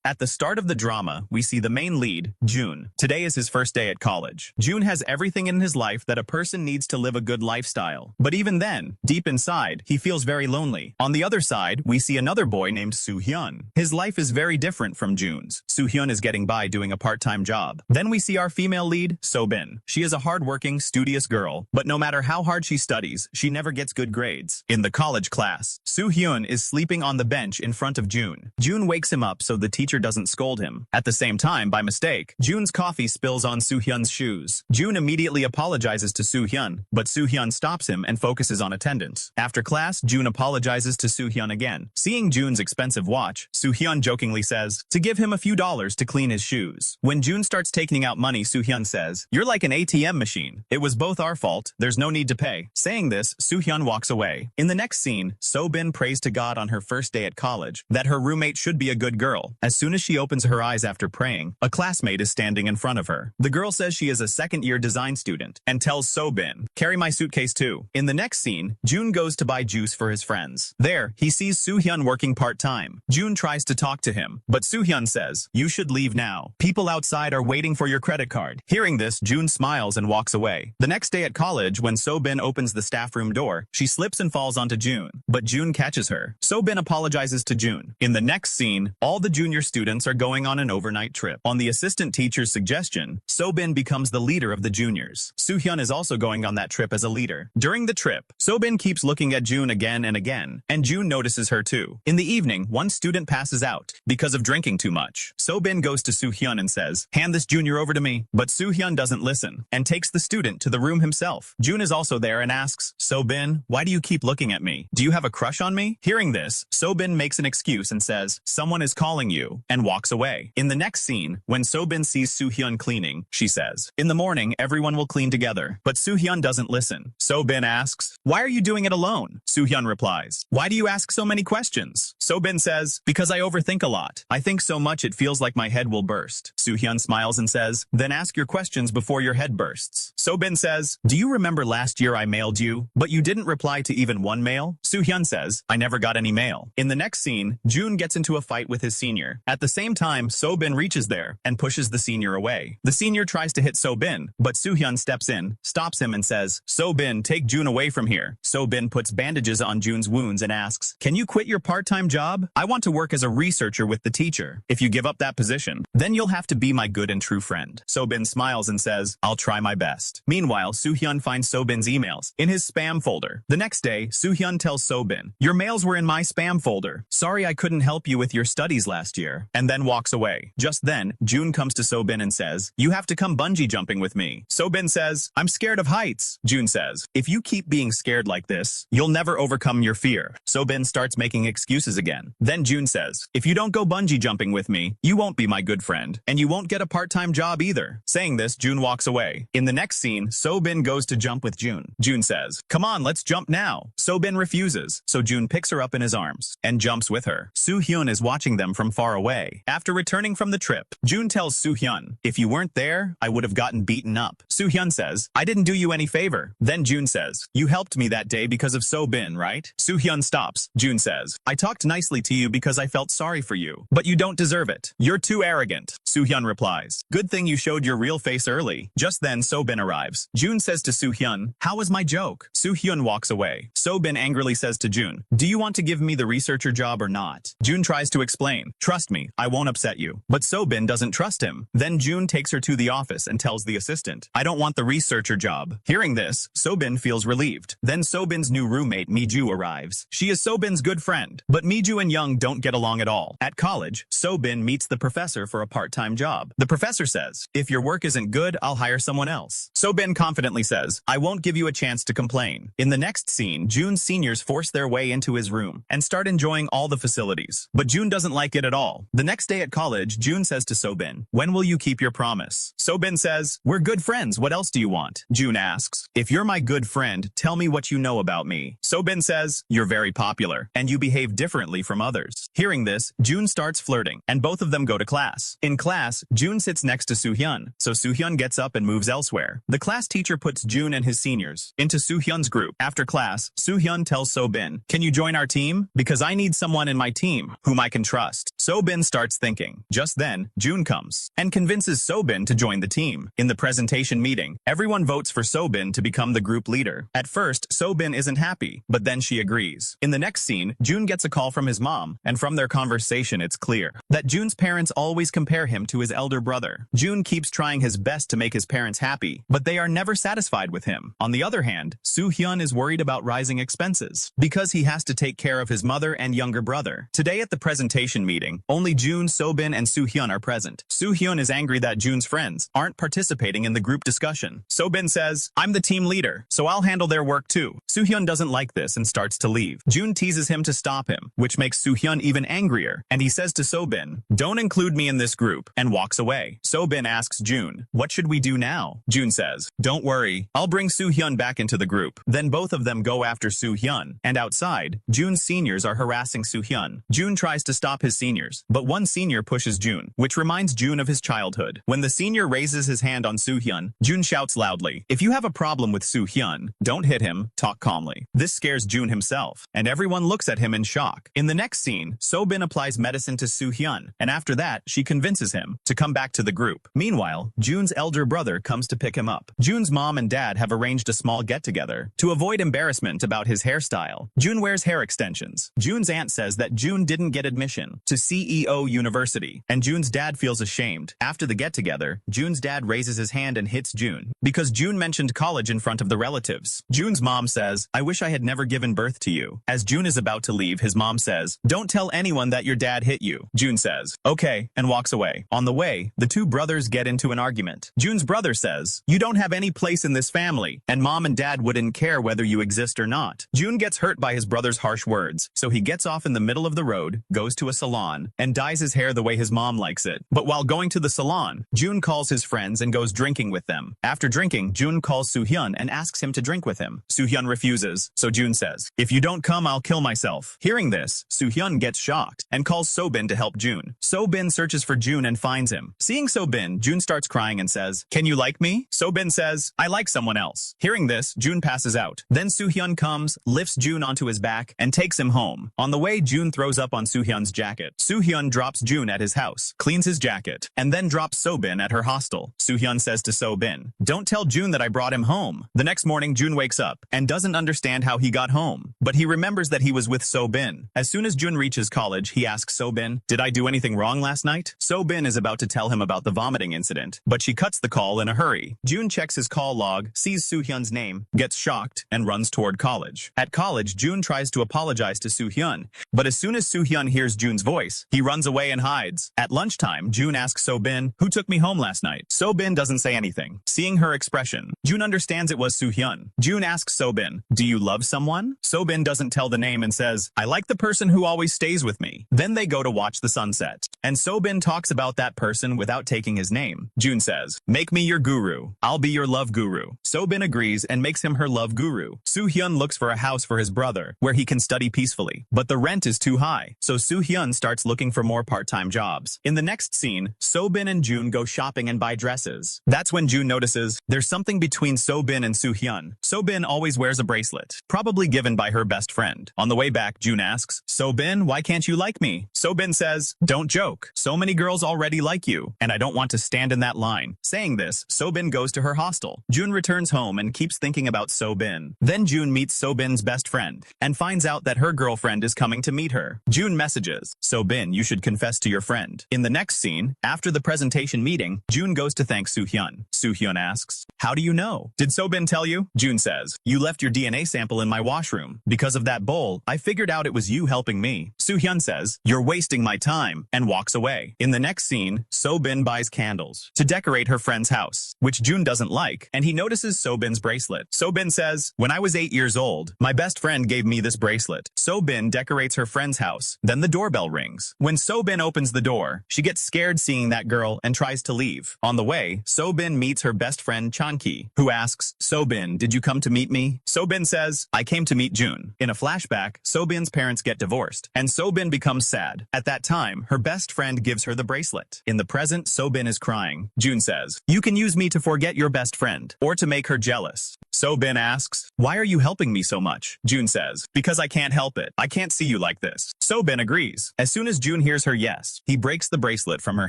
At the start of the drama, we see the main lead, Jun. Today is his first day at college. Jun has everything in his life that a person needs to live a good lifestyle. But even then, deep inside, he feels very lonely. On the other side, we see another boy named Soo-hyun. His life is very different from Jun's. Soo-hyun is getting by doing a part-time job. Then we see our female lead, So-bin. She is a hardworking, studious girl, but no matter how hard she studies, she never gets good grades. In the college class, Soo-hyun is sleeping on the bench in front of Jun. Jun wakes him up so the teacher doesn't scold him. At the same time, by mistake, Jun's coffee spills on Soo-hyun's shoes. Jun immediately apologizes to Soo-hyun, but Soo-hyun stops him and focuses on attendance. After class, Jun apologizes to Soo-hyun again. Seeing Jun's expensive watch, Soo-hyun jokingly says to give him a few dollars to clean his shoes. When Jun starts taking out money, Soo-hyun says, "You're like an ATM machine. It was both our fault. There's no need to pay." Saying this, Soo-hyun walks away. In the next scene, So-bin prays to God on her first day at college that her roommate should be a good girl. As soon as she opens her eyes after praying, a classmate is standing in front of her. The girl says she is a second-year design student and tells So-bin, "Carry my suitcase too." In the next scene, Jun goes to buy juice for his friends. There, he sees Soo-hyun working part-time. Jun tries to talk to him, but Soo-hyun says, "You should leave now. People outside are waiting for your credit card." Hearing this, Jun smiles and walks away. The next day at college, when So-bin opens the staff room door, she slips and falls onto Jun, but Jun catches her. So-bin apologizes to Jun. In the next scene, all the junior students are going on an overnight trip. On the assistant teacher's suggestion, So-bin becomes the leader of the juniors. Soo-hyun is also going on that trip as a leader. During the trip, So-bin keeps looking at Jun again and again, and Jun notices her too. In the evening, one student passes out because of drinking too much. So-bin goes to Soo-hyun and says, "Hand this junior over to me." But Soo-hyun doesn't listen and takes the student to the room himself. Jun is also there and asks, "So-bin, why do you keep looking at me? Do you have a crush on me?" Hearing this, So-bin makes an excuse and says, "Someone is calling you," and walks away. In the next scene, when So-bin sees Soo-hyun cleaning, she says, "In the morning, everyone will clean together." But Soo-hyun doesn't listen. So-bin asks, "Why are you doing it alone?" Soo-hyun replies, "Why do you ask so many questions?" So-bin says, "Because I overthink a lot. I think so much it feels like my head will burst." Soo-hyun smiles and says, "Then ask your questions before your head bursts." So-bin says, "Do you remember last year I mailed you, but you didn't reply to even one mail?" Soo-hyun says, "I never got any mail." In the next scene, Jun gets into a fight with his senior. At the same time, So-bin reaches there and pushes the senior away. The senior tries to hit So-bin, but Soo-hyun steps in, stops him and says, "So-bin, take Jun away from here." So-bin puts bandages on Jun's wounds and asks, "Can you quit your part-time job? I want to work as a researcher with the teacher. If you give up that position, then you'll have to be my good and true friend." So-bin smiles and says, "I'll try my best." Meanwhile, Soo-hyun finds So-bin's emails in his spam folder. The next day, Soo-hyun tells So-bin, "Your mails were in my spam folder. Sorry I couldn't help you with your studies last year," and then walks away. Just then, Jun comes to So-bin and says, "You have to come bungee jumping with me." So-bin says, "I'm scared of heights." Jun says, "If you keep being scared like this, you'll never overcome your fear." So-bin starts making excuses again. Then Jun says, "If you don't go bungee jumping with me, you won't be my good friend, and you won't get a part-time job either." Saying this, Jun walks away. In the next scene, So-bin goes to jump with Jun. Jun says, "Come on, let's jump now." So-bin refuses, so Jun picks her up in his arms and jumps with her. Soo-hyun is watching them from far away. After returning from the trip, Jun tells Soo-hyun, "If you weren't there, I would have gotten beaten up." Soo-hyun says, "I didn't do you any favor." Then Jun says, "You helped me that day because of So-bin, right?" Soo-hyun stops. Jun says, "I talked nicely to you because I felt sorry for you, but you don't deserve it. You're too arrogant." Soo-hyun replies, "Good thing you showed your real face early." Just then, So-bin arrives. Jun says to Soo-hyun, "How was my joke?" Soo-hyun walks away. So-bin angrily says to Jun, "Do you want to give me the researcher job or not?" Jun tries to explain, "Trust me, I won't upset you." But So-bin doesn't trust him. Then Jun takes her to the office and tells the assistant, "I don't want the researcher job." Hearing this, So-bin feels relieved. Then So-bin's new roommate, Mi-ju, arrives. She is So-bin's good friend, but Mi-ju and Young don't get along at all. At college, So-bin meets the professor for a part-time job. The professor says, "If your work isn't good, I'll hire someone else." So-bin confidently says, "I won't give you a chance to complain." In the next scene, Jun's seniors force their way into his room and start enjoying all the facilities. But Jun doesn't like it at all. The next day at college, Jun says to So-bin, "When will you keep your promise?" So-bin says, "We're good friends. What else do you want?" Jun asks, "If you're my good friend, tell me what you know about me." So-bin says, "You're very popular, and you behave differently from others." Hearing this, Jun starts flirting, and both of them go to class. In class, class, June sits next to Soo-hyun, so Soo-hyun gets up and moves elsewhere. The class teacher puts June and his seniors into Soo-hyun's group. After class, Soo-hyun tells So-bin, "Can you join our team? Because I need someone in my team whom I can trust." So-bin starts thinking. Just then, June comes and convinces So-bin to join the team. In the presentation meeting, everyone votes for So-bin to become the group leader. At first, So-bin isn't happy, but then she agrees. In the next scene, June gets a call from his mom, and from their conversation it's clear that June's parents always compare him to his elder brother. June keeps trying his best to make his parents happy, but they are never satisfied with him. On the other hand, Soo-hyun is worried about rising expenses because he has to take care of his mother and younger brother. Today at the presentation meeting, only June, So-bin, and Soo-hyun are present. Soo-hyun is angry that June's friends aren't participating in the group discussion. So-bin says, "I'm the team leader, so I'll handle their work too." Soo-hyun doesn't like this and starts to leave. June teases him to stop him, which makes Soo-hyun even angrier, and he says to So-bin, "Don't include me in this group," and walks away. So-bin asks June, "What should we do now?" June says, "Don't worry, I'll bring Soo-hyun back into the group." Then both of them go after Soo-hyun, and outside, June's seniors are harassing Soo-hyun. June tries to stop his seniors, but one senior pushes June, which reminds June of his childhood. When the senior raises his hand on Soo-hyun, June shouts loudly, "If you have a problem with Soo-hyun, don't hit him, talk calmly." This scares June himself, and everyone looks at him in shock. In the next scene, So-bin applies medicine to Soo-hyun, and after that, she convinces him to come back to the group. Meanwhile, June's elder brother comes to pick him up. June's mom and dad have arranged a small get-together to avoid embarrassment about his hairstyle. June wears hair extensions. June's aunt says that June didn't get admission to CEO University, and June's dad feels ashamed. After the get-together, June's dad raises his hand and hits June because June mentioned college in front of the relatives. June's mom says, "I wish I had never given birth to you." As June is about to leave, his mom says, "Don't tell anyone that your dad hit you." June says, "Okay," and walks away. On the way, the two brothers get into an argument. June's brother says, "You don't have any place in this family, and mom and dad wouldn't care whether you exist or not." June gets hurt by his brother's harsh words, so he gets off in the middle of the road, goes to a salon, and dyes his hair the way his mom likes it. But while going to the salon, June calls his friends and goes drinking with them. After drinking, June calls Soo-hyun and asks him to drink with him. Soo-hyun refuses, so June says, "If you don't come, I'll kill myself." Hearing this, Soo-hyun gets shocked and calls So-bin to help June. So-bin searches for June and finds him. Seeing So-bin, June starts crying and says, "Can you like me?" So-bin says, "I like someone else." Hearing this, June passes out. Then Soo-hyun comes, lifts June onto his back, and takes him home. On the way, June throws up on Soo-hyun's jacket. Soo-hyun drops June at his house, cleans his jacket, and then drops So-bin at her hostel. Soo-hyun says to So-bin, "Don't tell June that I brought him home." The next morning, June wakes up and doesn't understand how he got home, but he remembers that he was with So-bin. As soon as June reaches college, he asks So-bin, "Did I do anything wrong last night?" So-bin is about to tell him about the vomiting incident, but she cuts the call in a hurry. June checks his call log, sees Soo-hyun's name, gets shocked, and runs toward college. At college, June tries to apologize to Soo-hyun, but as soon as Soo-hyun hears June's voice, he runs away and hides. At lunchtime, June asks So-bin, "Who took me home last night?" So-bin doesn't say anything. Seeing her expression, June understands it was Soo-hyun. June asks So-bin, "Do you love someone?" So-bin doesn't tell the name and says, "I like the person who always stays with me." Then they go to watch the sunset, and So-bin talks about that person without taking his name. June says, "Make me your guru. I'll be your love guru." So-bin agrees and makes him her love guru. Soo-hyun looks for a house for his brother where he can study peacefully, but the rent is too high, so Soo-hyun starts looking for more part-time jobs. In the next scene, So-bin and June go shopping and buy dresses. That's when June notices there's something between So-bin and Soo-hyun. So-bin always wears a bracelet, probably given by her best friend. On the way back, June asks, "So-bin, why can't you like me?" So-bin says, "Don't joke. So many girls already like you, and I don't want to stand in that line." Saying this, So-bin goes to her hostel. June returns home and keeps thinking about So-bin. Then June meets So-bin's best friend and finds out that her girlfriend is coming to meet her. June messages, "So-bin, you should confess to your friend." In the next scene, after the presentation meeting, June goes to thank Soo-hyun. Soo-hyun asks, "How do you know? Did So-bin tell you?" June says, "You left your DNA sample in my washroom. Because of that bowl, I figured out it was you helping me." Soo-hyun says, "You're wasting my time," and walks away. In the next scene, So-bin buys candles to decorate her friend's house, which June doesn't like, and he notices So-bin's bracelet. So-bin says, "When I was 8 years old, my best friend gave me this bracelet." So-bin decorates her friend's house. Then the doorbell rings. When So-bin opens the door, she gets scared seeing that girl and tries to leave. On the way, So-bin meets her best friend Chan-ki, who asks, "So-bin, did you come to meet me?" So-bin says, "I came to meet June." In a flashback, So-bin's parents get divorced, and So-bin becomes sad. At that time, her best friend gives her the bracelet. bracelet. In the present, So-bin is crying. June says, you can use me to forget your best friend, or to make her jealous. So-bin asks, why are you helping me so much? June says, because I can't help it. I can't see you like this. So-bin agrees. As soon as June hears her yes, he breaks the bracelet from her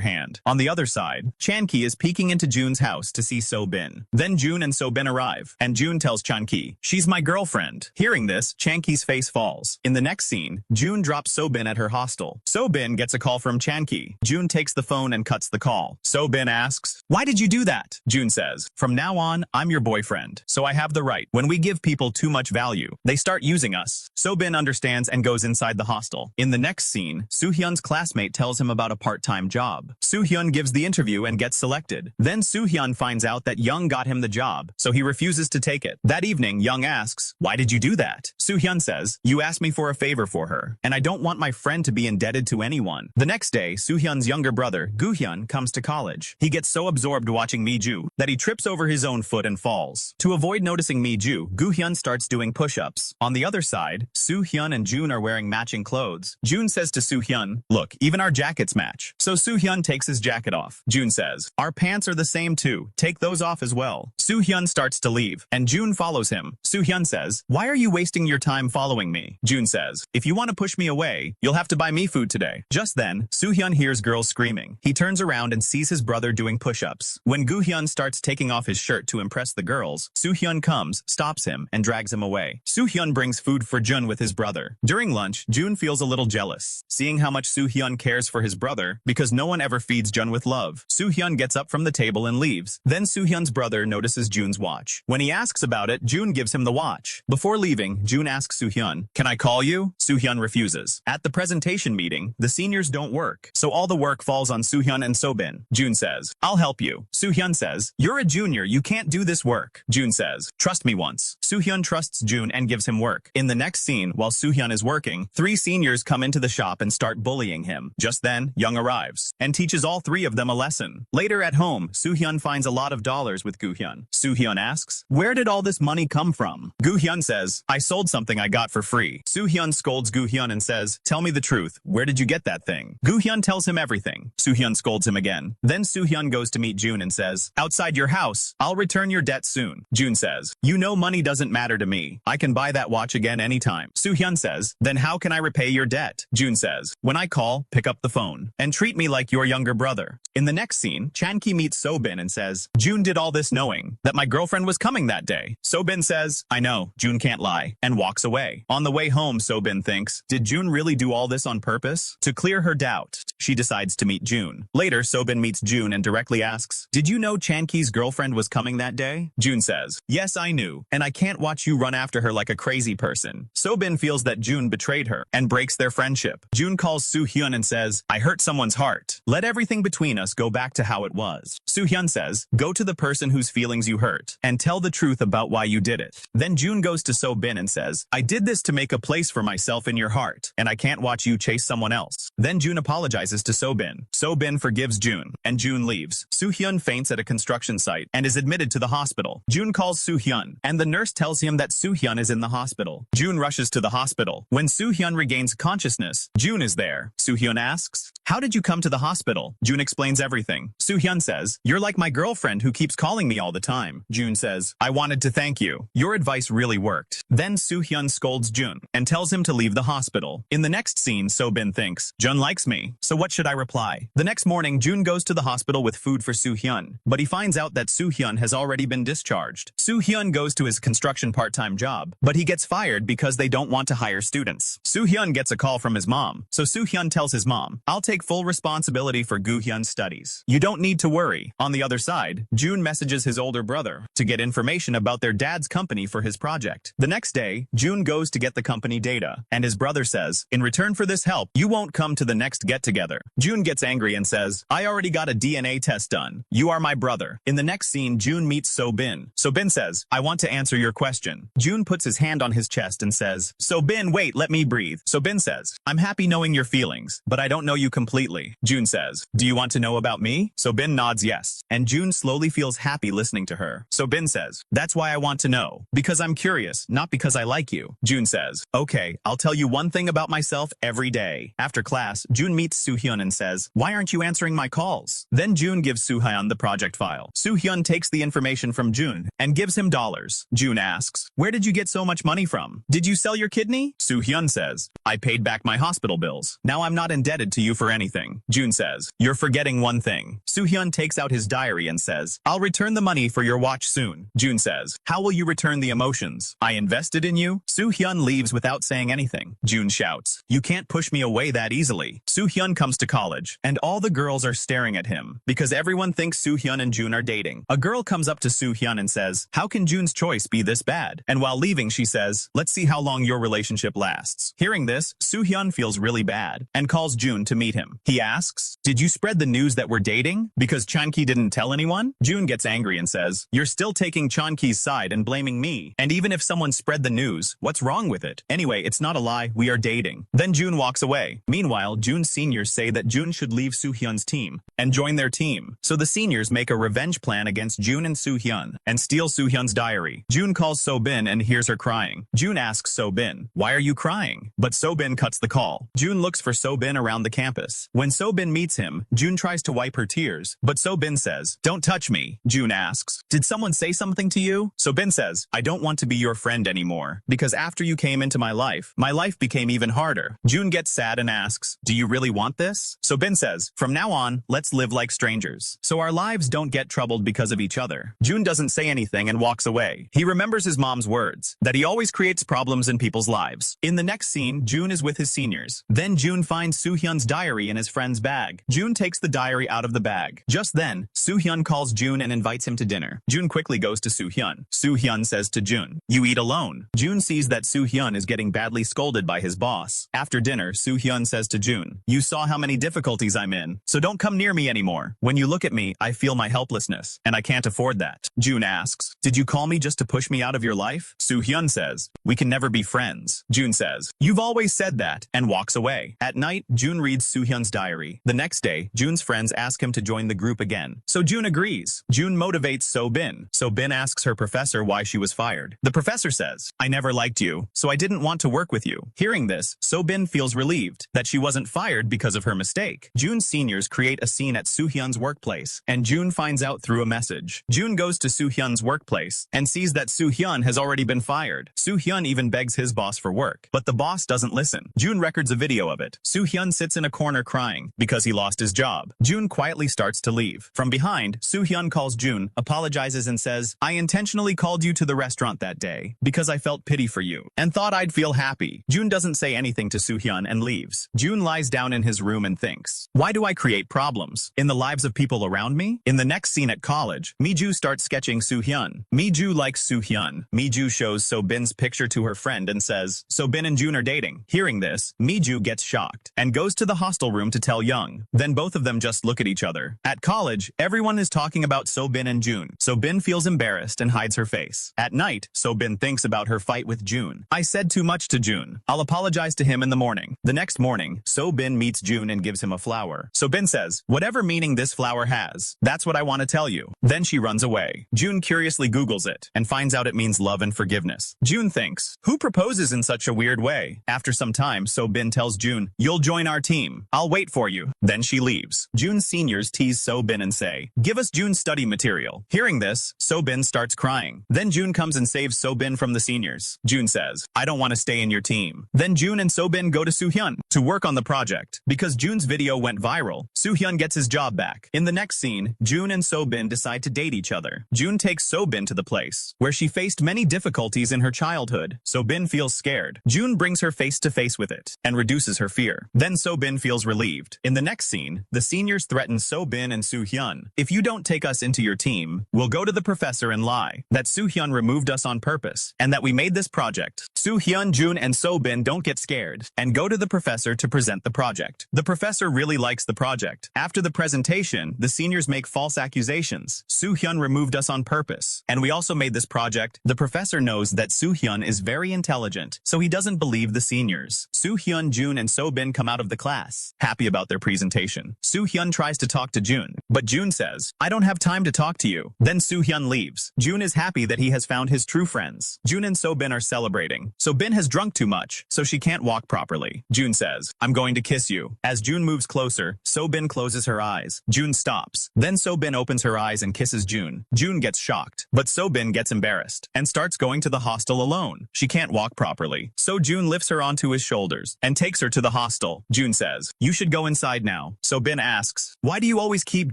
hand. On the other side, Chan-ki is peeking into June's house to see So-bin. Then June and So-bin arrive, and June tells Chan-ki, she's my girlfriend. Hearing this, Chan-ki's face falls. In the next scene, June drops So-bin at her hostel. So-bin gets a call from Chan-ki. June takes the phone and cuts the call. So-bin asks, why did you do that? June says, from now on, I'm your boyfriend, so I have the right. When we give people too much value, they start using us. So-bin understands and goes inside the hostel. In the next scene, Soo-hyun's classmate tells him about a part-time job. Soo-hyun gives the interview and gets selected. Then Soo-hyun finds out that Young got him the job, so he refuses to take it. That evening, Young asks, why did you do that? Soo-hyun says, you asked me for a favor for her, and I don't want my friend to be indebted to anyone. The next day, Soo-hyun's younger brother, Gu-hyun, comes to college. He gets so absorbed watching Mi-ju that he trips over his own foot and falls. To avoid noticing Mi-ju, Gu-hyun starts doing push-ups. On the other side, Soo-hyun and June are wearing matching clothes. June says to Soo-hyun, look, even our jackets match. So Soo-hyun takes his jacket off. June says, our pants are the same too. Take those off as well. Soo-hyun starts to leave, and June follows him. Soo-hyun says, why are you wasting your time following me? June says, if you want to push me away, you'll have to buy me food today. Just then, Soo-hyun hears girls screaming. He turns around and sees his brother doing push-ups. When Gu-hyun starts taking off his shirt to impress the girls, Soo-hyun comes, stops him, and drags him away. Soo-hyun brings food for Jun with his brother. During lunch, June feels a little jealous, seeing how much Soo-hyun cares for his brother, because no one ever feeds Jun with love. Soo-hyun gets up from the table and leaves. Then Soo-hyun's brother notices June's watch. When he asks about it, June gives him the watch. Before leaving, June asks Soo-hyun, can I call you? Soo-hyun refuses. At the presentation meeting, the seniors don't work, so all the work falls on Soo-hyun and So-bin. June says, I'll help you. Soo-hyun says, you're a junior, you can't do this work. June says, trust me once. Soo-hyun trusts June and gives him work. In the next scene, while Soo-hyun is working, 3 seniors come into the shop and start bullying him. Just then, Young arrives and teaches all 3 of them a lesson. Later at home, Soo-hyun finds a lot of dollars with Gu-hyun. Soo-hyun asks, where did all this money come from? Gu-hyun says, I sold something I got for free. Soo-hyun scolds Gu-hyun and says, tell me the truth. Where did you get that thing? Gu-hyun tells him everything. Soo-hyun scolds him again. Then Soo-hyun goes to meet June and says, outside your house, I'll return your debt soon. June says, you know money doesn't matter to me. I can buy that watch again anytime. Soo-hyun says, then how can I repay your debt? June says, when I call, pick up the phone and treat me like your younger brother. In the next scene, Chan-ki meets So-bin and says, June did all this knowing that my girlfriend was coming that day. So-bin says, I know, June can't lie, and walks away. On the way home, So-bin thinks, did June really do all this on purpose? To clear her doubt, she decides to meet June. Later, So-bin meets June and directly asks, did you know Chan-ki's girlfriend was coming that day? June says, yes, I knew, and I can't watch you run after her like a crazy person. So-bin feels that June betrayed her and breaks their friendship. June calls Soo-hyun and says, I hurt someone's heart. Let everything between us go back to how it was. Soo-hyun says, go to the person whose feelings you hurt and tell the truth about why you did it. Then June goes to So-bin and says, I did this to make a place for myself in your heart, and I can't watch you chase someone else. Then June apologizes to So-bin. So-bin forgives June, and June leaves. Soo-hyun faints at a construction site and is admitted to the hospital. June calls Soo-hyun, and the nurse tells him that Soo-hyun is in the hospital. June rushes to the hospital. When Soo-hyun regains consciousness, June is there. Soo-hyun asks, how did you come to the hospital? June explains everything. Soo-hyun says, you're like my girlfriend who keeps calling me all the time. June says, I wanted to thank you. Your advice really worked. Then Soo-hyun scolds June and tells him to leave the hospital. In the next scene, So-bin thinks, June likes me, so what should I reply? The next morning, June goes to the hospital with food for Soo-hyun, but he finds out that Soo-hyun has already been discharged. Soo-hyun goes to his construction part-time job, but he gets fired because they don't want to hire students. Soo-hyun gets a call from his mom, so Soo-hyun tells his mom, I'll take full responsibility for Gu-hyun's studies. You don't need to worry. On the other side, June messages his older brother to get information about their dad's company for his project. The next day, June goes to get the company data, and his brother says, in return for this help, you won't come to the next get-together. June gets angry and says, I already got a DNA test done. You are my brother. In the next scene, June meets So-bin. So-bin says, I want to answer your your question. June puts his hand on his chest and says, So-bin, wait, let me breathe. So-bin says, I'm happy knowing your feelings, but I don't know you completely. June says, do you want to know about me? So-bin nods yes, and June slowly feels happy listening to her. So-bin says, that's why I want to know, because I'm curious, not because I like you. June says, okay, I'll tell you one thing about myself every day. After class, June meets Soo-hyun and says, why aren't you answering my calls? Then June gives Soo-hyun the project file. Soo-hyun takes the information from June and gives him dollars. June asks, where did you get so much money from? Did you sell your kidney? Soo-hyun says, I paid back my hospital bills. Now I'm not indebted to you for anything. June says, you're forgetting one thing. Soo-hyun takes out his diary and says, I'll return the money for your watch soon. June says, how will you return the emotions? I invested in you? Soo-hyun leaves without saying anything. June shouts, you can't push me away that easily. Soo-hyun comes to college, and all the girls are staring at him, because everyone thinks Soo-hyun and June are dating. A girl comes up to Soo-hyun and says, how can June's choice be this bad? And while leaving, she says, let's see how long your relationship lasts. Hearing this, Soo-hyun feels really bad, and calls June to meet him. He asks, did you spread the news that we're dating? Because Chan-ki didn't tell anyone? June gets angry and says, you're still taking Chan-ki's side and blaming me. And even if someone spread the news, what's wrong with it? Anyway, it's not a lie, we are dating. Then June walks away. Meanwhile, June's seniors say that June should leave Soo-hyun's team and join their team. So the seniors make a revenge plan against June and Soo-hyun and steal Soo-hyun's diary. June calls So-bin and hears her crying. June asks So-bin, why are you crying? But So-bin cuts the call. June looks for So-bin around the campus. When So-bin meets him, June tries to wipe her tears, but So-bin says, don't touch me. June asks, did someone say something to you? So-bin says, I don't want to be your friend anymore, because after you came into my life became even harder. June gets sad and asks, do you really want this? So-bin says, from now on, let's live like strangers, so our lives don't get troubled because of each other. June doesn't say anything and walks away. He remembers his mom's words, that he always creates problems in people's lives. In the next scene, June is with his seniors. Then June finds Soo-hyun's diary in his friend's bag. June takes the diary out of the bag. Just then, Soo-hyun calls June and invites him to dinner. June quickly goes to Soo-hyun. Soo-hyun says to June, you eat alone. June sees that Soo-hyun is getting badly scolded by his boss. After dinner, Soo-hyun says to June, you saw how many difficulties I'm in, so don't come near me anymore. When you look at me, I feel my helplessness, and I can't afford that. June asks, did you call me just to push me out of your life? Soo-hyun says, we can never be friends. June says, you've always said that, and walks away. At night, June reads Soo-hyun's diary. The next day, June's friends ask him to join the group again, so June agrees. June motivates So-bin. So-bin asks her professor why she was fired. The professor says, I never liked you, so I didn't want to work with you. Hearing this, So-bin feels relieved that she wasn't fired because of her mistake. June's seniors create a scene at Soo-hyun's workplace, and June finds out through a message. June goes to Soo-hyun's workplace and sees that Soo-hyun has already been fired. Soo-hyun even begs his boss for work, but the boss doesn't listen. June records a video of it. Soo-hyun sits in a corner crying because he lost his job. June quietly starts to leave. From behind, Soo-hyun calls June, apologizes and says, I intentionally called you to the restaurant that day because I felt pity for you and thought I'd feel happy. June doesn't say anything to Soo-hyun and leaves. June lies down in his room and thinks, why do I create problems in the lives of people around me? In the next scene at college, Mi-ju starts sketching Soo-hyun. Mi-ju likes Soo-hyun. Mi-ju shows So-bin's picture to her friend and says, So-bin and June are dating. Hearing this, Mi-ju gets shocked and goes to the hostel room to tell Young. Then both of them just look at each other. At college, everyone is talking about So-bin and June. So-bin feels embarrassed and hides her face. At night, So-bin thinks about her fight with June. I said too much to June. I'll apologize to him in the morning. The next morning, So-bin meets June and gives him a flower. So-bin says, whatever meaning this flower has, that's what I want to tell you. Then she runs away. June curiously Googles it and finds out it means love and forgiveness. June thinks, who proposes in such a weird way? After some time, So-bin tells June, you'll join our team. I'll wait for you. Then she leaves. June's seniors tease So-bin and say, give us June's study material. Hearing this, So-bin starts crying. Then June comes and saves So-bin from the seniors. June says, I don't want to stay in your team. Then June and So-bin go to Soo-hyun to work on the project. Because June's video went viral, Soo-hyun gets his job back. In the next scene, June and So-bin decide to date each other. June takes So-bin to the place where she faced many difficulties in her childhood. So-bin feels scared. June brings her face to face with it and reduces her fear. Then So-bin feels relieved. In the next scene, the seniors threaten So-bin and Soo-hyun. If you don't take us into your team, we'll go to the professor and lie that Soo-hyun removed us on purpose and that we made this project. Soo-hyun, June, and So-bin don't get scared and go to the professor to present the project. The professor really likes the project. After the presentation, the seniors make false accusations. Soo-hyun removed us on purpose, and we also made this project subject, the professor knows that Soo-hyun is very intelligent, so he doesn't believe the seniors. Soo-hyun, Jun, and So-bin come out of the class, happy about their presentation. Soo-hyun tries to talk to Jun, but Jun says, "I don't have time to talk to you." Then Soo-hyun leaves. Jun is happy that he has found his true friends. Jun and So-bin are celebrating. So-bin has drunk too much, so she can't walk properly. Jun says, "I'm going to kiss you." As Jun moves closer, So-bin closes her eyes. Jun stops. Then So-bin opens her eyes and kisses Jun. Jun gets shocked, but So-bin gets embarrassed and starts going to the hostel alone. She can't walk properly, so Jun lifts her onto his shoulders and takes her to the hostel. Jun says, "You should go inside now." So-bin asks, "Why do you always keep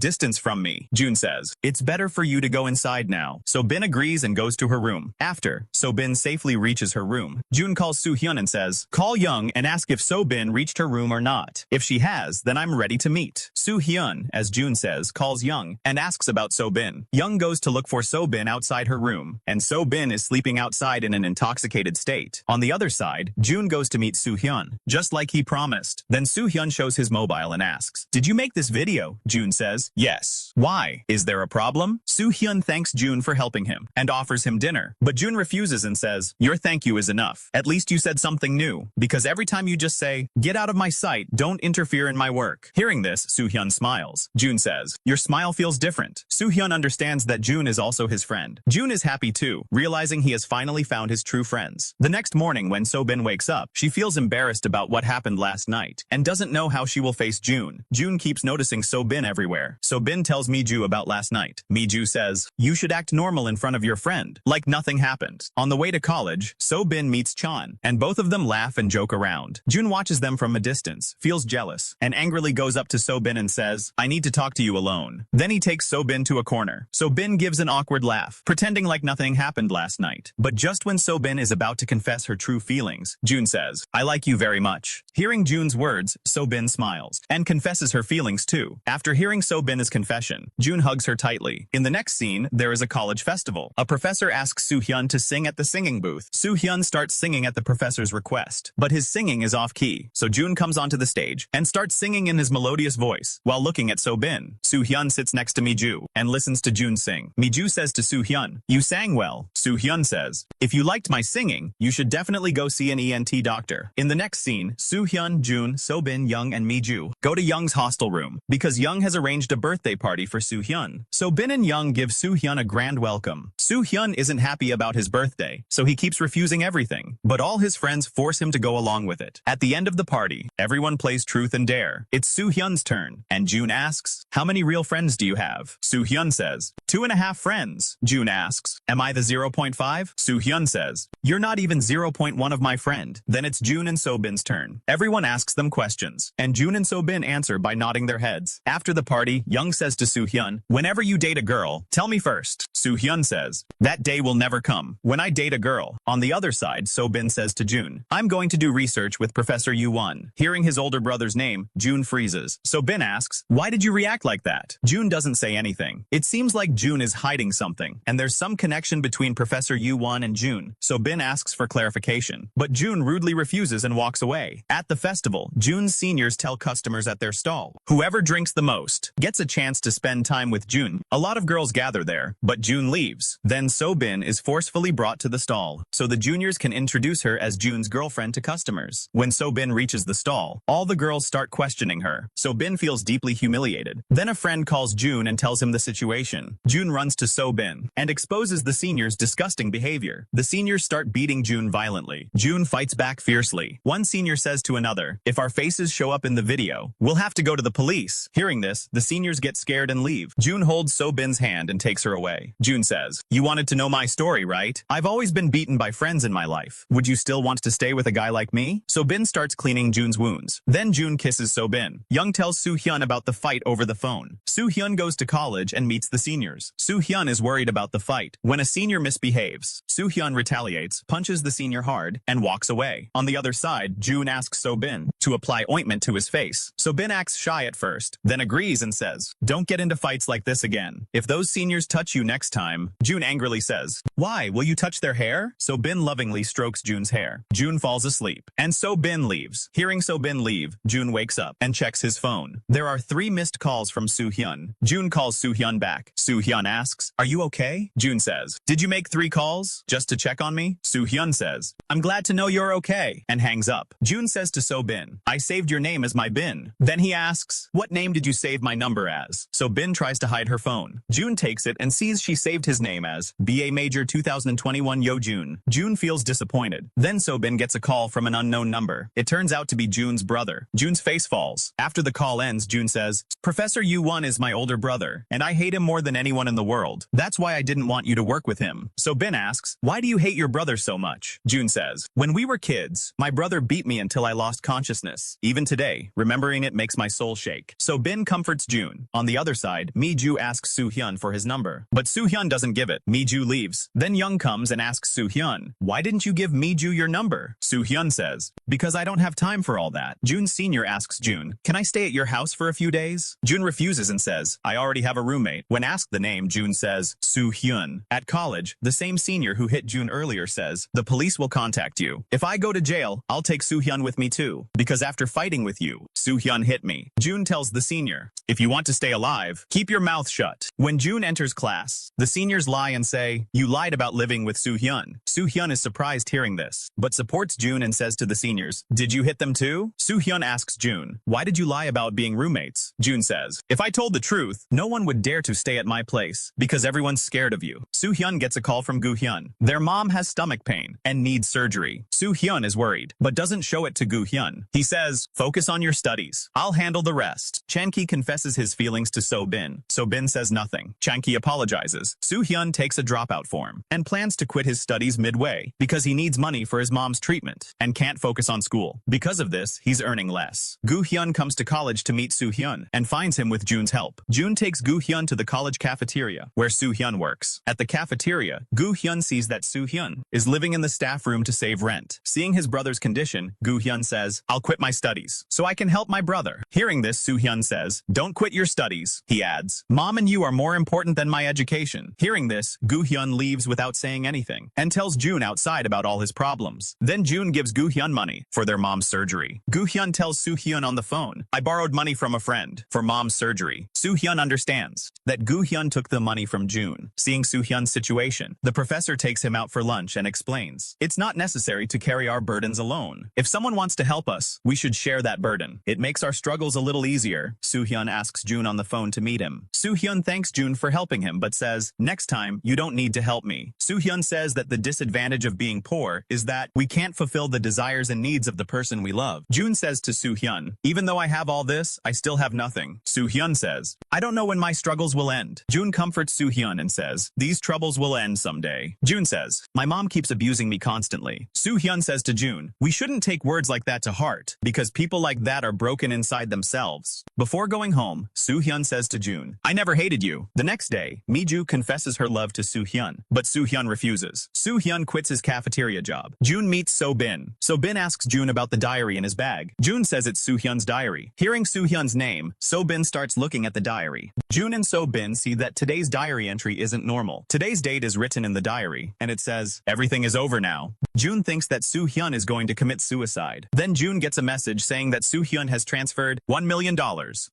distance from me?" Jun says, "It's better for you to go inside now." So-bin agrees and goes to her room. After, So-bin safely reaches her room. Jun calls Soo-hyun and says, "Call Young and ask if So-bin reached her room or not. If she has, then I'm ready to meet." Soo-hyun, as Jun says, calls Young and asks about So-bin. Young goes to look for So-bin outside her room, and So-bin is sleeping outside in an intoxicated state. On the other side, Jun goes to meet Soo-hyun, just like he promised. Then Soo-hyun shows his mobile and asks, "Did you make this video?" Jun says, "Yes." "Why? Is there a problem?" Soo-hyun thanks Jun for helping him and offers him dinner, but Jun refuses and says, "Your thank you is enough. At least you said something new, because every time you just say, 'Get out of my sight, don't interfere in my work.'" Hearing this, Soo-hyun smiles. Jun says, "Your smile feels different." Soo-hyun understands that Jun is also his friend. Jun is happy too, realizing he has finally found his true friends. The next morning when So-bin wakes up, she feels embarrassed about what happened last night and doesn't know how she will face Jun. Jun keeps noticing So-bin everywhere. So-bin tells Mi-ju about last night. Mi-ju says, "You should act normal in front of your friend, like nothing happened." On the way to college, So-bin meets Chan, and both of them laugh and joke around. Jun watches them from a distance, feels jealous, and angrily goes up to So-bin and says, "I need to talk to you alone." Then he takes So-bin to a corner. So-bin gives an awkward laugh, pretending like nothing happened last night. But just when So-bin is about to confess her true feelings, Jun says, "I like you very much." Hearing Jun's words, So-bin smiles and confesses her feelings too. After hearing So-bin's confession, Jun hugs her tightly. In the next scene, there is a college festival. A professor asks Soo-hyun to sing at the singing booth. Soo-hyun starts singing at the professor's request, but his singing is off-key, so Jun comes onto the stage and starts singing in his melodious voice while looking at So-bin. Soo-hyun sits next to Mi-ju and listens to Jun sing. Mi-ju says to Soo-hyun, "You sang well." Soo-hyun says, "If you liked my singing, you should definitely go see an ENT doctor." In the next scene, Soo-hyun, Jun, So-bin, Young, and Mi-ju go to Young's hostel room because Young has arranged a birthday party for Soo-hyun. So-bin and Young give Soo-hyun a grand welcome. Soo-hyun isn't happy about his birthday, so he keeps refusing everything, but all his friends force him to go along with it. At the end of the party, everyone plays truth and dare. It's Soo-hyun's turn, and Jun asks, "How many real friends do you have?" Soo-hyun says, 2.5 friends. Jun asks, "Am I the 0.5? Soo-hyun says, "You're not even 0.1 of my friend." Then it's Jun and So-bin's turn. Everyone asks them questions, and Jun and So-bin answer by nodding their heads. After the party, Young says to Soo-hyun, "Whenever you date a girl, tell me first." Soo-hyun says, "That day will never come when I date a girl." On the other side, So-bin says to Jun, "I'm going to do research with Professor Yu-won." Hearing his older brother's name, Jun freezes. So-bin asks, "Why did you react like that?" Jun doesn't say anything. It seems like Jun is hiding something, and there's some connection between Professor Yu-won and Jun. So-bin asks for clarification, but Jun rudely refuses and walks away. At the festival, Jun's seniors tell customers at their stall, "Whoever drinks the most gets a chance to spend time with Jun." A lot of girls gather there, but Jun leaves. Then So-bin is forcefully brought to the stall, so the juniors can introduce her as Jun's girlfriend to customers. When So-bin reaches the stall, all the girls start questioning her. So-bin feels deeply humiliated. Then a friend calls Jun and tells him the situation. Jun runs to So-bin and exposes the seniors' disgusting behavior. The seniors start beating Jun violently. Jun fights back fiercely. One senior says to another, "If our faces show up in the video, we'll have to go to the police." Hearing this, the seniors get scared and leave. Jun holds So-bin's hand and takes her away. Jun says, "You wanted to know my story, right? I've always been beaten by friends in my life. Would you still want to stay with a guy like me?" So-bin starts cleaning Jun's wounds. Then Jun kisses So-bin. Young tells Soo-hyun about the fight over the phone. Soo-hyun goes to college and meets the seniors. Soo-hyun is worried about the fight. When a senior misbehaves, Soo-hyun retaliates, punches the senior hard, and walks away. On the other side, Jun asks So-bin to apply ointment to his face. So-bin acts shy at first, then agrees and says, "Don't get into fights like this again. If those seniors touch you next time." Jun angrily says, "Why, will you touch their hair?" So-bin lovingly strokes Jun's hair. Jun falls asleep, and So-bin leaves. Hearing So-bin leave, Jun wakes up and checks his phone. There are 3 missed calls from Soo-hyun. Jun calls Soo-hyun back. Soo-hyun asks, "Are you okay?" Jun says, "Did you make 3 calls? Just to check on me?" Soo-hyun says, "I'm glad to know you're okay," and hangs up. Jun says to So-bin, "I saved your name as my bin." Then he asks, "What name did you save my number as?" So-bin tries to hide her phone. Jun takes it and sees she saved his name as BA Major 2021 Yo Jun. Jun feels disappointed. Then So-bin gets a call from an unknown number. It turns out to be Jun's brother. Jun's face falls. After the call ends, Jun says, "Professor Yu-won is my older brother, and I hate him more than anyone in the world. That's why I didn't want you to work with him." So-bin asks, "Why do you hate your brother so much?" Jun says, "When we were kids, my brother beat me until I lost consciousness. Even today, remembering it makes my soul shake." So-bin comforts Jun. On the other side, Mi-ju asks Soo-hyun for his number, but Soo-hyun doesn't give it. Mi-ju leaves. Then Young comes and asks Soo-hyun, "Why didn't you give Mi-ju your number?" Soo-hyun says, "Because I don't have time for all that." Jun Sr. asks Jun, "Can I stay at your house for a few days?" Jun refuses and says, "I already have a roommate." When asked the name, Jun says, Soo-hyun. At college, the same senior who hit Jun earlier says, "The police will contact you. If I go to jail, I'll take Soo-hyun with me too. Because after fighting with you, Soo-hyun hit me." Jun tells the senior, "If you want to stay alive, keep your mouth shut." When Jun enters class, the seniors lie and say, "You lied about living with Soo-hyun." Soo-hyun is surprised hearing this, but supports Jun and says to the seniors, "Did you hit them too?" Soo-hyun asks Jun, "Why did you lie about being roommates?" Jun says, "If I told the truth, no one would dare to stay at my place, because everyone's scared of you." Soo-hyun gets a call from Gu-hyun. Their mom has stomach pain and needs surgery. Soo-hyun is worried, but doesn't show it to Gu-hyun. He says, "Focus on your studies. I'll handle the rest." Chan-ki confesses his feelings to So-bin. So-bin says nothing. Chan-ki apologizes. Soo-hyun takes a dropout form and plans to quit his studies midway because he needs money for his mom's treatment and can't focus on school. Because of this, he's earning less. Gu-hyun comes to college to meet Soo-hyun and finds him with Jun's help. Jun takes Gu-hyun to the college cafeteria where Soo-hyun works. At the cafeteria, Gu-hyun sees that Soo-hyun is living in the staff room to save rent. Seeing his brother's condition, Gu-hyun says, "I'll quit my studies so I can help my brother." Hearing this, Soo-hyun says, "Don't quit your studies." He adds, "Mom and you are more important than my education." Hearing this, Gu-hyun leaves without saying anything and tells Jun outside about all his problems. Then Jun gives Gu-hyun money for their mom's surgery. Gu-hyun tells Soo-hyun on the phone, "I borrowed money from a friend for mom's surgery." Soo-hyun understands that Gu-hyun took the money from Jun. Seeing Soo-hyun's situation, the professor takes him out for lunch and explains, "It's not necessary to carry our burdens alone. If someone wants to help us, we should share that burden. It makes our struggles a little easier." Soo-hyun asks Jun on the phone to meet him. Soo-hyun thanks Jun for helping him but says, "Next time, you don't need to help me." Soo-hyun says that the disadvantage of being poor is that we can't fulfill the desires and needs of the person we love. Jun says to Soo-hyun, "Even though I have all this, I still have nothing." Soo-hyun says, "I don't know when my struggles will end." Jun comforts Soo-hyun and says, "These troubles will end someday." Jun says, "My mom keeps abusing me constantly." Soo-hyun says to Jun, "We shouldn't take words like that to heart, because people like that are broken inside themselves." Before going home, Soo-hyun says to Jun, "I never hated you." The next day, Mi-ju confesses her love to Soo-hyun, but Soo-hyun refuses. Soo-hyun quits his cafeteria job. Jun meets So-bin. So-bin asks Jun about the diary in his bag. Jun says it's Soo-hyun's diary. Hearing Soo-hyun's name, So-bin starts looking at the diary. Jun and So-bin see that today's diary entry isn't normal. Today's date is written in the diary, and it says, "Everything is over now." Jun thinks that Soo-hyun is going to commit suicide. Then Jun gets a message saying that Soo-hyun has transferred $1 million.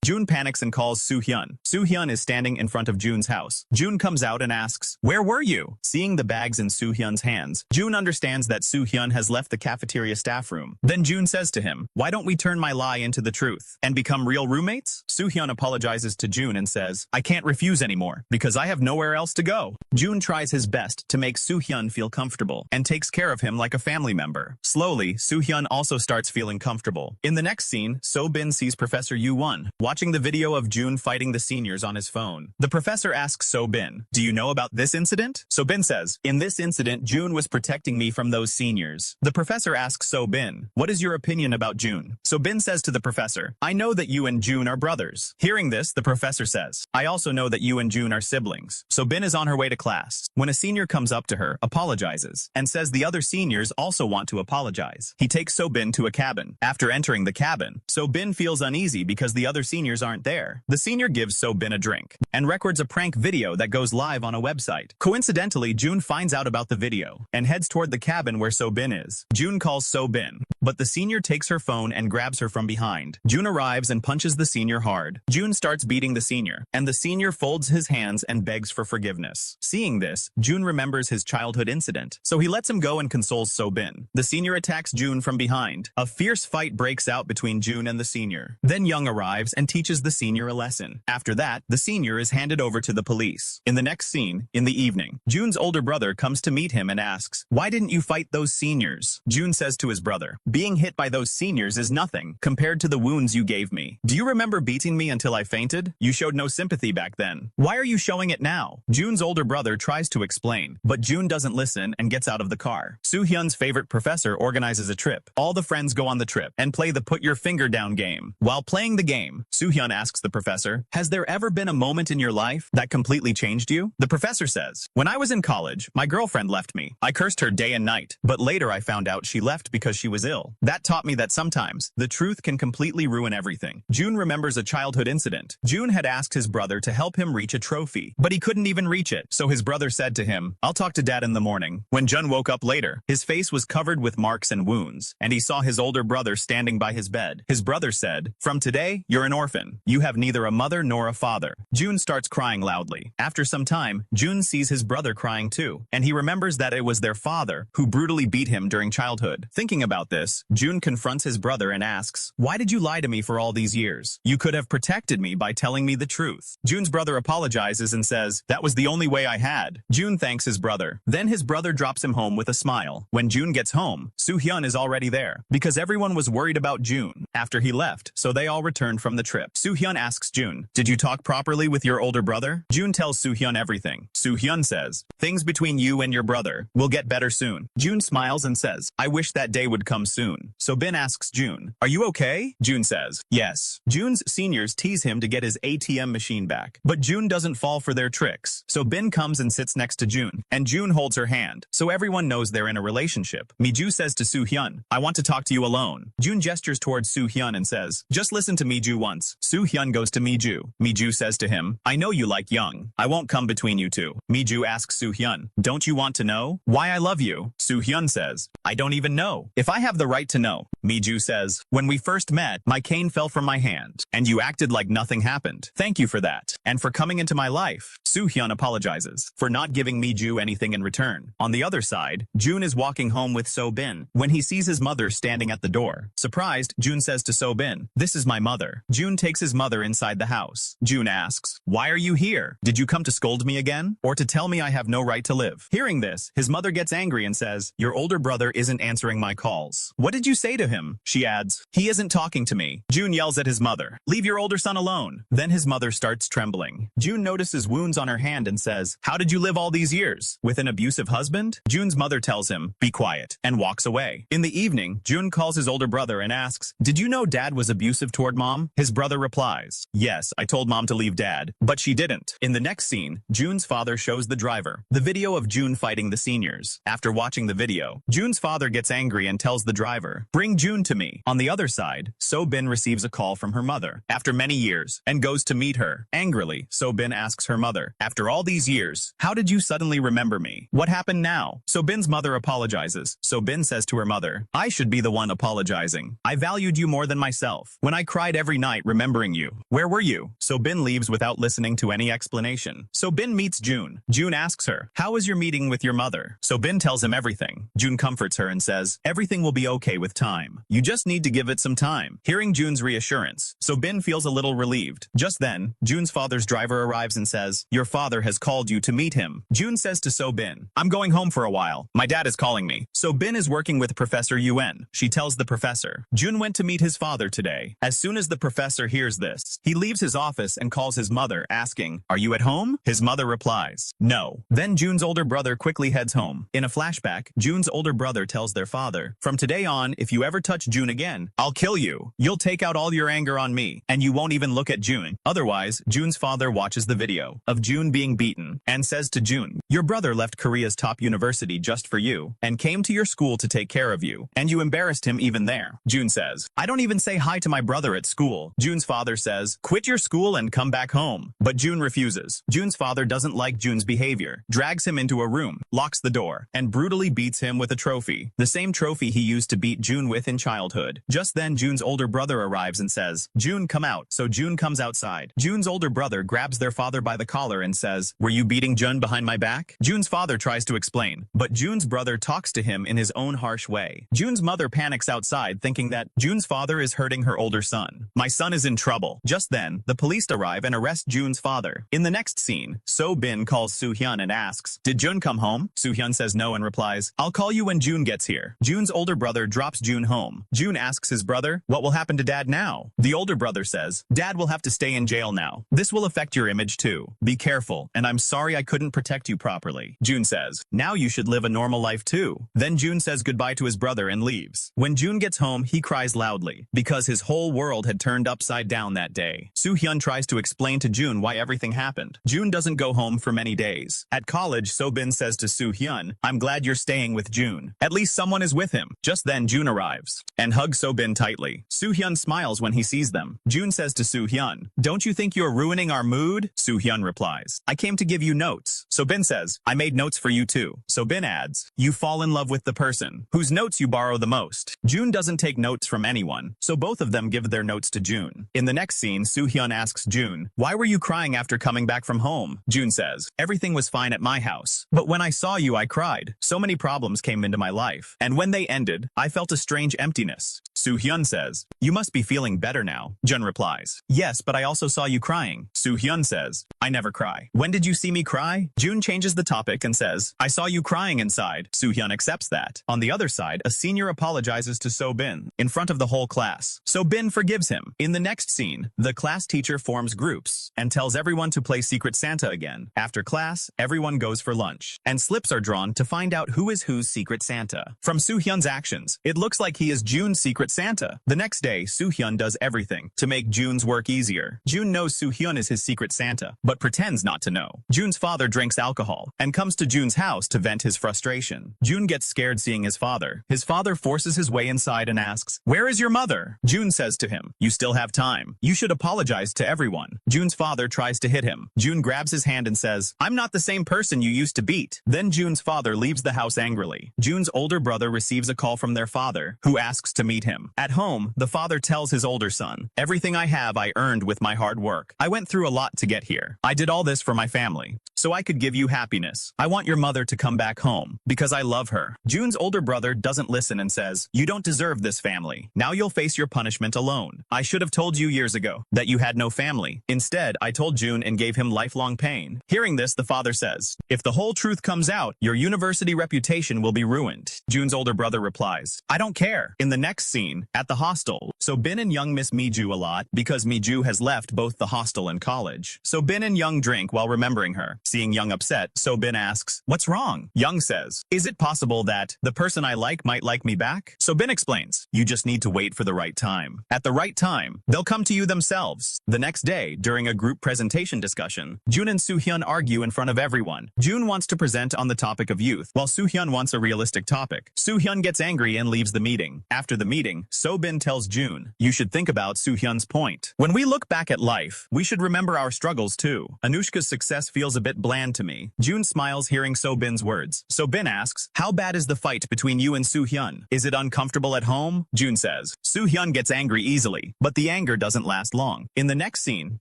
Jun panics and calls Soo-hyun. Soo-hyun is standing in front of Jun's house. Jun comes out and asks, "Where were you?" Seeing the bags in Soo-hyun's hands, Jun understands that Soo-hyun has left the cafeteria staff room. Then Jun says to him, "Why don't we turn my lie into the truth and become real roommates?" Soo-hyun apologizes to Jun and says, "I can't refuse anymore because I have nowhere else to go." Jun tries his best to make Soo-hyun feel comfortable and takes care of him like a family member. Slowly, Soo-hyun also starts feeling comfortable. In the next scene, So-bin sees Professor Yu-won watching the video of Jun fighting the seniors on his phone. The professor asks So-bin, "Do you know about this incident?" So-bin says, "In this incident, Jun was protecting me from those seniors." The professor asks So-bin, "What is your opinion about Jun?" So-bin says to the professor, "I know that you and Jun are brothers." Hearing this, the professor says, "I also know that you and Jun are siblings." So-bin is on her way to class when a senior comes up to her, apologizes, and says the other seniors also want to apologize. He takes So-bin to a cabin. After entering the cabin, So-bin feels uneasy because the other seniors aren't there. The senior gives So-bin a drink and records a prank video that goes live on a website. website. Coincidentally, June finds out about the video and heads toward the cabin where So-bin is. June calls So-bin, but the senior takes her phone and grabs her from behind. June arrives and punches the senior hard. June starts beating the senior, and the senior folds his hands and begs for forgiveness. Seeing this, June remembers his childhood incident, so he lets him go and consoles So-bin. The senior attacks June from behind. A fierce fight breaks out between June and the senior. Then Young arrives and teaches the senior a lesson. After that, the senior is handed over to the police. In the next scene, in the evening, June's older brother comes to meet him and asks, "Why didn't you fight those seniors?" June says to his brother, "Being hit by those seniors is nothing compared to the wounds you gave me. Do you remember beating me until I fainted? You showed no sympathy back then. Why are you showing it now?" June's older brother tries to explain, but June doesn't listen and gets out of the car. Soo-hyun's favorite professor organizes a trip. All the friends go on the trip and play the put your finger down game. While playing the game, Soo-hyun asks the professor, "Has there ever been a moment in your life that completely changed you?" The professor says, "When I was in college, my girlfriend left me. I cursed her day and night, but later I found out she left because she was ill. That taught me that sometimes the truth can completely ruin everything." June remembers a childhood incident. June had asked his brother to help him reach a trophy, but he couldn't even reach it, so his brother said to him, "I'll talk to Dad in the morning." When Jun woke up later, his face was covered with marks and wounds, and he saw his older brother standing by his bed. His brother said, "From today, you're an orphan. You have neither a mother nor a father." June starts crying loudly. After some time, June sees his brother crying too, and he remembers that it was their father who brutally beat him during childhood. Thinking about this, June confronts his brother and asks, "Why did you lie to me for all these years? You could have protected me by telling me the truth." June's brother apologizes and says, "That was the only way I had." June thanks his brother. Then his brother drops him home with a smile. When June gets home, Soo-hyun is already there, because everyone was worried about June after he left, so they all returned from the trip. Soo-hyun asks June, "Did you talk properly with your older brother?" June tells Soo-hyun everything. Soo-hyun says, "Things between you and your brother will get better soon." June smiles and says, "I wish that day would come soon." So-bin asks June, "Are you okay?" June says, "Yes." June's seniors tease him to get his ATM machine back, but June doesn't fall for their tricks. So-bin comes and sits next to June, and June holds her hand, so everyone knows they're in a relationship. Miju says to Soo-hyun, "I want to talk to you alone." June gestures towards Soo-hyun and says, "Just listen to Miju once." Soo-hyun goes to Miju. Miju says to him, "I know you like Young. I won't come between you two." Miju asks Soo-hyun, "Don't you want to know why I love you?" Soo-hyun says, "I don't even know if I have the right to know." Miju says, "When we first met, my cane fell from my hand, and you acted like nothing happened. Thank you for that, and for coming into my life." Soo-hyun apologizes for not giving Miju anything in return. On the other side, June is walking home with So-bin when he sees his mother standing at the door. Surprised, June says to So-bin, "This is my mother." June takes his mother inside the house. June asks, "Why are you here? Did you come to scold me again? Or to tell me I have no right to live?" Hearing this, his mother gets angry and says, "Your older brother isn't answering my calls." "What did you say to him?" She adds, "He isn't talking to me." June yells at his mother, "Leave your older son alone." Then his mother starts trembling. June notices wounds on her hand and says, "How did you live all these years? With an abusive husband?" June's mother tells him, "Be quiet," and walks away. In the evening, June calls his older brother and asks, "Did you know Dad was abusive toward Mom?" His brother replies, "Yes, I told Mom to leave Dad, but she didn't." In the next scene, June's father shows the driver the video of June fighting the seniors. After watching the video, June's father gets angry and tells the driver, "Bring June to me." On the other side, So-bin receives a call from her mother after many years and goes to meet her. Angrily, So-bin asks her mother, "After all these years, how did you suddenly remember me? What happened now?" So-bin's mother apologizes. So-bin says to her mother, "I should be the one apologizing. I valued you more than myself. When I cried every night remembering you, where were you?" So-bin leaves without listening to any explanation. So-bin meets June. June asks her, "How was your meeting with your mother?" So-bin tells him everything. June comforts her and says, "Everything will be okay with time. You just need to give it some time." Hearing June's reassurance, So-bin feels a little relieved. Just then, June's father's driver arrives and says, "Your father has called you to meet him." June says to So-bin, "I'm going home for a while. My dad is calling me." So-bin is working with Professor Yuen. She tells the professor, June went to meet his father today. As soon as the professor hears this, he leaves his office and calls his mother, asking, "Are you at home?" His mother replies, "No." Then June's older brother quickly heads home. In a flashback, June's older brother tells their father, "From today stay on. If you ever touch June again, I'll kill you. You'll take out all your anger on me, and you won't even look at June. Otherwise, June's father watches the video of June being beaten and says to June, your brother left Korea's top university just for you and came to your school to take care of you, and you embarrassed him even there. June says, I don't even say hi to my brother at school. June's father says, quit your school and come back home. But June refuses. June's father doesn't like June's behavior, drags him into a room, locks the door, and brutally beats him with a trophy, the same trophy he used to beat June with in childhood. Just then June's older brother arrives and says, June, come out. So June comes outside. June's older brother grabs their father by the collar and says, were you beating June behind my back? June's father tries to explain, but June's brother talks to him in his own harsh way. June's mother panics outside thinking that June's father is hurting her older son. My son is in trouble. Just then, the police arrive and arrest June's father. In the next scene, So Bin calls Soo-hyun and asks, did June come home? Soo-hyun says no and replies, I'll call you when June gets here. June's older brother drops June home. June asks his brother, what will happen to dad now? The older brother says, dad will have to stay in jail now. This will affect your image too. Be careful, and I'm sorry I couldn't protect you properly. June says, now you should live a normal life too. Then June says goodbye to his brother and leaves. When June gets home, he cries loudly because his whole world had turned upside down that day. Soo-hyun tries to explain to June why everything happened. June doesn't go home for many days. At college, So-bin says to Soo-hyun, I'm glad you're staying with June. At least someone is with him. Just then June arrives and hugs So-bin tightly. Soo-hyun smiles when he sees them. June says to Soo-hyun, don't you think you're ruining our mood? Soo-hyun replies, I came to give you notes. So-bin says, I made notes for you too. So-bin adds, you fall in love with the person whose notes you borrow the most. June doesn't take notes from anyone, so both of them give their notes to June. In the next scene, Soo-hyun asks June, why were you crying after coming back from home? June says, everything was fine at my house, but when I saw you I cried. So many problems came into my life, and when they ended, I felt a strange emptiness. Soo-hyun says, you must be feeling better now. Jun replies, yes, but I also saw you crying. Soo-hyun says, I never cry. When did you see me cry? June changes the topic and says, I saw you crying inside. Soo-hyun accepts that. On the other side, a senior apologizes to So-bin in front of the whole class. So-bin forgives him. In the next scene, the class teacher forms groups and tells everyone to play Secret Santa again. After class, everyone goes for lunch, and slips are drawn to find out who is whose Secret Santa. From Soo-hyun's actions, it looks like he is June's Secret Santa. The next day, Soo-hyun does everything to make June's work easier. June knows Soo-hyun is his Secret Santa, but pretends not to know. June's father drinks alcohol and comes to June's house to vent his frustration. June gets scared seeing his father. His father forces his way inside and asks, where is your mother? June says to him, you still have time. You should apologize to everyone. June's father tries to hit him. June grabs his hand and says, I'm not the same person you used to beat. Then June's father leaves the house angrily. June's older brother receives a call from their father, who asks to meet him. At home, the father tells his older son, everything I have I earned with my hard work. I went through a lot to get here. I did all this for my family, so I could give you happiness. I want your mother to come back home, because I love her. June's older brother doesn't listen and says, you don't deserve this family. Now you'll face your punishment alone. I should have told you years ago that you had no family. Instead, I told June and gave him lifelong pain. Hearing this, the father says, if the whole truth comes out, your university reputation will be ruined. June's older brother replies, I don't care. In the next scene, at the hostel, So-bin and Young miss Mi-ju a lot because Mi-ju has left both the hostel and college. So-bin and Young drink while remembering her. Seeing Young upset, So-bin asks, what's wrong? Young says, is it possible that the person I like might like me back? So-bin explains, you just need to wait for the right time. At the right time, they'll come to you themselves. The next day, during a group presentation discussion, June and Soo-hyun argue in front of everyone. June wants to present on the topic of youth, while Soo-hyun wants a realistic topic. Soo-hyun gets angry and leaves the meeting. After the meeting, So-bin tells June, you should think about Soo-hyun's point. When we look back at life, we should remember our struggles too. Anushka's success feels a bit bland to me. June smiles hearing So-bin's words. So-bin asks, how bad is the fight between you and Soo-hyun? Is it uncomfortable at home? June says, Soo-hyun gets angry easily, but the anger doesn't last long. In the next scene,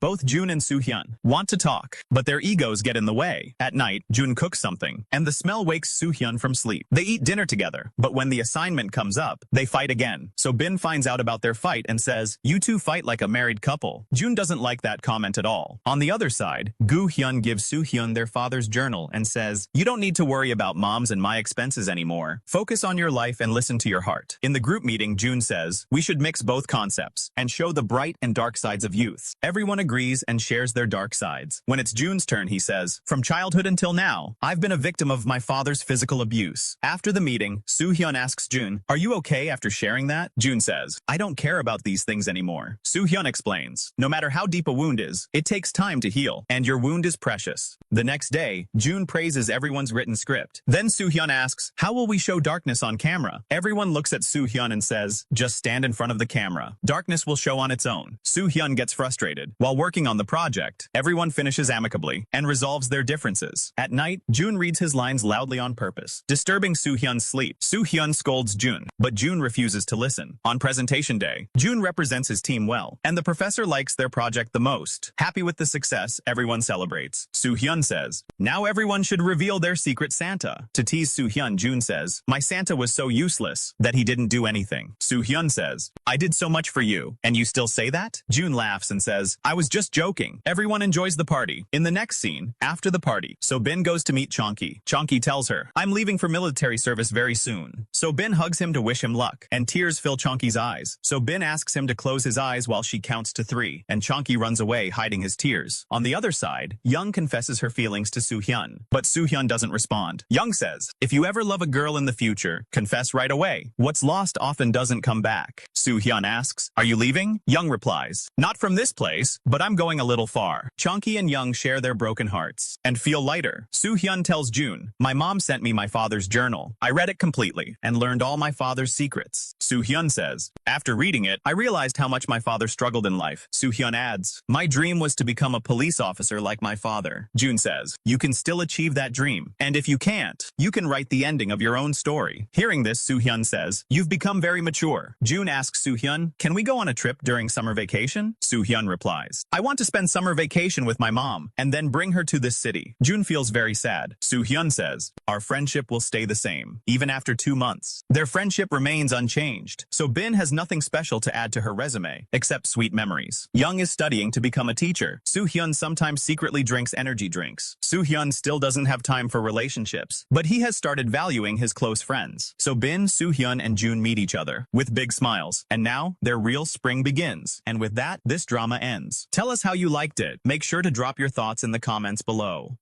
both June and Soo-hyun want to talk, but their egos get in the way. At night, June cooks something, and the smell wakes Soo-hyun from sleep. They eat dinner together, but when the assignment comes up, they fight again. So Bin finds out about their fight and says, you two fight like a married couple. June doesn't like that comment at all. On the other side, Gu-hyun gives Soo-hyun Soo-hyun their father's journal and says, "You don't need to worry about moms and my expenses anymore. Focus on your life and listen to your heart." In the group meeting, June says, "We should mix both concepts and show the bright and dark sides of youth." Everyone agrees and shares their dark sides. When it's June's turn, he says, "From childhood until now, I've been a victim of my father's physical abuse." After the meeting, Soo-hyun asks June, "Are you okay after sharing that?" June says, "I don't care about these things anymore." Soo-hyun explains, "No matter how deep a wound is, it takes time to heal, and your wound is precious." The next day, June praises everyone's written script. Then Soo-hyun asks, "How will we show darkness on camera?" Everyone looks at Soo-hyun and says, "Just stand in front of the camera. Darkness will show on its own." Soo-hyun gets frustrated. While working on the project, everyone finishes amicably and resolves their differences. At night, June reads his lines loudly on purpose, disturbing Soo-hyun's sleep. Soo-hyun scolds June, but June refuses to listen. On presentation day, June represents his team well, and the professor likes their project the most. Happy with the success, everyone celebrates. Soo-hyun says, "Now everyone should reveal their secret Santa." To tease Soo-hyun, June says, "My Santa was so useless that he didn't do anything." Soo-hyun says, "I did so much for you, and you still say that?" June laughs and says, "I was just joking." Everyone enjoys the party. In the next scene, after the party, So-bin goes to meet Chonky. Chonky tells her, "I'm leaving for military service very soon." So-bin hugs him to wish him luck, and tears fill Chonky's eyes. So-bin asks him to close his eyes while she counts to 3, and Chonky runs away hiding his tears. On the other side, Young confesses her feelings to Soo-hyun, but Soo-hyun doesn't respond. Young says, "If you ever love a girl in the future, confess right away. What's lost often doesn't come back." Soo-hyun asks, "Are you leaving?" Young replies, "Not from this place, but I'm going a little far." Chonky and Young share their broken hearts and feel lighter. Soo-hyun tells June, "My mom sent me my father's journal. I read it completely and learned all my father's secrets." Soo-hyun says, "After reading it, I realized how much my father struggled in life." Soo-hyun adds, "My dream was to become a police officer like my father." June says, "You can still achieve that dream. And if you can't, you can write the ending of your own story." Hearing this, Soo-hyun says, "You've become very mature." June asks Soo-hyun, "Can we go on a trip during summer vacation?" Soo-hyun replies, "I want to spend summer vacation with my mom and then bring her to this city." June feels very sad. Soo-hyun says, "Our friendship will stay the same, even after 2 months." Their friendship remains unchanged, so Bin has nothing special to add to her resume, except sweet memories. Young is studying to become a teacher. Soo-hyun sometimes secretly drinks energy drinks. Soo-hyun still doesn't have time for relationships, but he has started valuing his close friends. So Bin, Soo-hyun, and June meet each other with big smiles, and now their real spring begins. And with that, this drama ends. Tell us how you liked it. Make sure to drop your thoughts in the comments below.